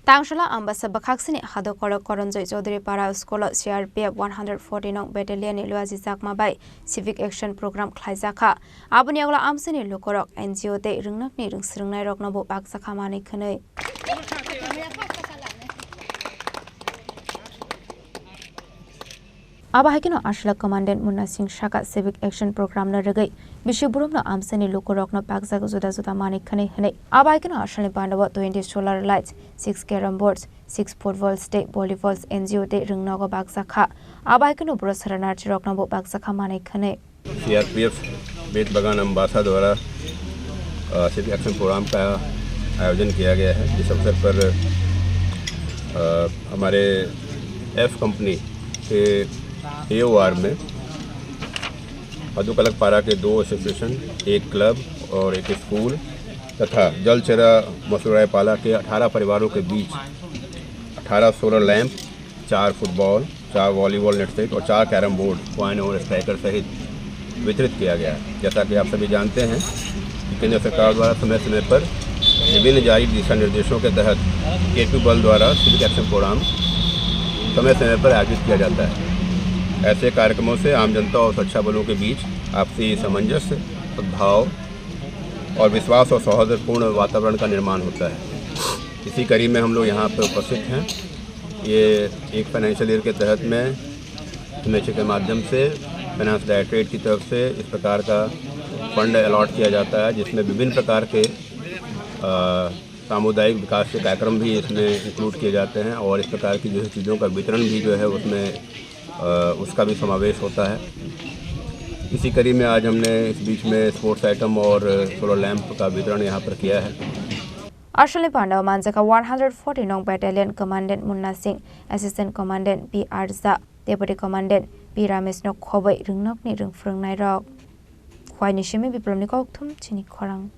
Tangsalo ambasa bakhaksini hado korok koronjoi Chaudhary Para School CRPF 140 nong Battalion ni Luwajijakma bai Civic Action Program Khlaijakha aboni agla amsini lukorok NGO te ringnakni ringsringnai rok nabo bakjakha mani khonei Abahikino Ashla Commandant Munna Singh Shaka Civic Action Program na regai Bishiburumna amsani lukorok na bakjak juda mani khane hne Abahikino Ashla Pandawa 20 solar lights 6 carom boards 6 football stick volleyballs NGO te ringnago bakjakha Abahikino brosarana chirok na bo bakjakha mani khane CRPF बेत बगान अम्बासा द्वारा civic action programme का आयोजन किया गया है जिस अवसर पर हमारे एफ कंपनी के AOR में खलैजाखा पारा के 2 एसोसिएशन, एक क्लब और एक स्कूल तथा जलचरा मसूराय पाला के 18 परिवारों के बीच 18 solar lamp, 4 football, 4 volleyball net set और 4 कैरम बोर्ड, कॉइन और स्ट्राइकर सहित वितरित किया गया है। जैसा कि आप सभी जानते हैं कि केंद्र सरकार द्वारा समय समय पर विभिन्न जारी दिशा निर्देशों के तहत KP बल द्वारा सिविक एक्शन प्रोग्राम समय समय पर आयोजित किया जाता है। ऐसे कार्यक्रमों से आम जनता और सुरक्षा बलों के बीच आपसी सामंजस्य, सद्भाव और विश्वास और सौहार्दपूर्ण वातावरण का निर्माण होता है। इसी कड़ी में हम लोग यहाँ पर उपस्थित हैं। ये एक फाइनेंशियल ईयर के तहत में MHA के माध्यम से फाइनेंस डायरेक्टरेट की तरफ से इस प्रकार का फंड अलॉट किया जाता है जिसमें विभिन्न प्रकार के सामुदायिक विकास के कार्यक्रम भी इसमें इंक्लूड किए जाते हैं और इस प्रकार की जो है चीज़ों का वितरण भी जो है उसमें उसका भी समावेश होता है। इसी कड़ी में आज हमने इस बीच में स्पोर्ट्स आइटम और सोलर लैंप का वितरण यहाँ पर किया है। Ashli Pandawa Manjaka 140 nong Battalion Commandant Munna Singh, Assistant Commandant P. Arza, Deputy Commandant P. Ramesh Nok Khobai ringnok ni ringfrungnai rok. Khwai ni shimi biplomni kokthum Chini Khorang.